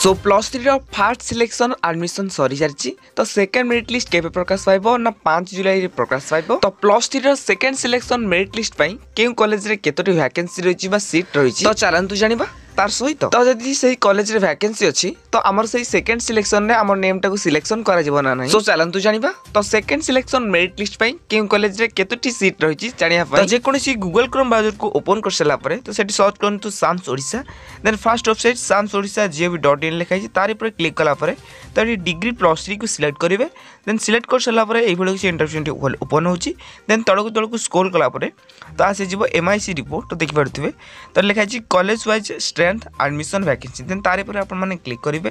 So plus three fast selection admission सरी सारी तो सेकेंड मेरिट लिस्ट केबे प्रकाश पाइब ना 5 जुलाई प्रकाश पाइब। तो plus three second selection merit list पाई केउ कॉलेज रे केतोटी वैकेंसी रही बा सीट रही तो चलतु जानिबा तार सहित तो जदि से कॉलेज रे वैकेंसी अच्छी तो आमर से सेकेंड सिलेक्शन रे आमर नेम टाको सिलेक्शन करा जिवो ना नहीं। सो चलतु जानिबा तो सेकेंड सिलेक्शन मेरिट लिस्ट पाई केउ कॉलेज रे केतोटी सीट रही जानिया पाई तो जे कोनसी गूगल क्रोम ब्राउजर को ओपन कर सला परे तो सेठी सर्च करंतु SAMS Odisha then first website samsodisha.gov.in लिखाई तारि पर क्लिक कला परे तो डिग्री प्लस थ्री को सिलेक्ट करेंगे देन सिलेक्ट कर सारा पर ये इंटरव्यू ओपन होची देन तड़कू स्क्रॉल कला परे तो आसी जीव MIC रिपोर्ट तो देखि पारुथिबे तो लिखाई college wise strength admission vacancy then तारि पर आपण माने क्लिक करेंगे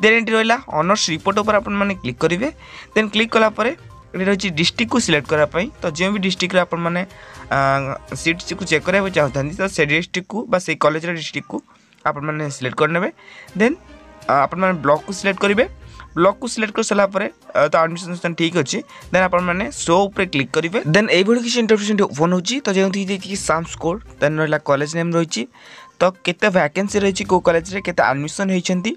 देन एंटी रहिला ऑनर्स रिपोर्ट ऊपर आपण माने क्लिक करेंगे देन क्लिक कला परे रही डिस्ट्रिक्ट को सिलेक्ट करने तो जो भी डिस्ट्रिक्ट आप सीट को चेक कराया चाहते तो से डिस्ट्रिक्ट को बा से कॉलेज डिस्ट्रिक्ट को आप सिलेक्ट करने देन आप ब्लॉक को सिलेक्ट करेंगे ब्लॉक को सिलेक्ट कर सारा तो एडमिशन ठीक अच्छे देन आप शो उपर क्लिक करेंगे देन ये किसी इंटरव्यू ओपन होची तो जो साम्स कोड देन रहा कॉलेज नेम रही तो केते वैकेंसी रही कौ कॉलेज रे केते एडमिशन होती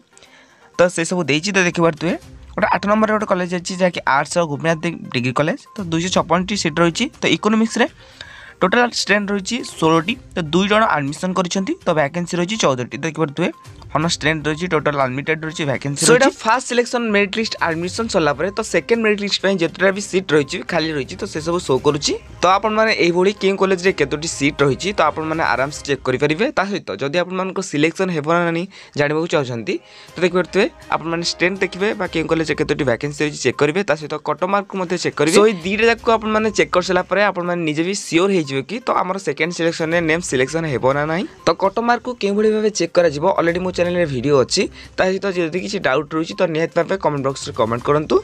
तो से सब देती तो देखी पारे गोटे 8 नंबर गोटे कॉलेज अच्छी जहाँकि आर्ट्स और गोपीनाथ डिग्री कॉलेज तो 256 सीट रही तो इकोनॉमिक्स रे टोटाल स्ट्रेंथ रही 16टी तो 2 जन एडमिशन कर तो वैकेंसी रही 14टी देखी पारे ऑनर्स स्ट्रेंथ रही टोटाल अनलिमिटेड रही वैकेंसी सो एटा first selection merit list admission सरला परे तो सेकंड मेरिट लिस्ट पे जेतरा भी सीट रही खाली रही तो से सब शो करूची तो आपण माने एई भली कें कॉलेज रे केतोटी सीट रही तो आपण माने आराम से चेक करि परिबे ता सहित जदी आपण मानको सिलेक्शन हेबो ना नहीं जानबो चाहछंती तो देखि परतबे आपण माने स्ट्रेंथ देखिबे बा कें कॉलेज रे केतोटी वैकेंसी रही चेक करिवे ता सहित कट मार्क को मध्ये चेक करिवे सो ई दीटा जाक को आपण माने चेक कर सला परे आपण माने निजे भी श्योर हे जिवो कि तो हमर सेकंड सिलेक्शन रे नेम सिलेक्शन हेबो ना नहीं तो कट मार्क को कें भली भाबे चेक करा जिवो ऑलरेडी मो चैनल रे वीडियो अछि ता सहित जदि किसी डाउट रही तो निहात भाबे कमेंट बॉक्स रे कमेंट करंतु।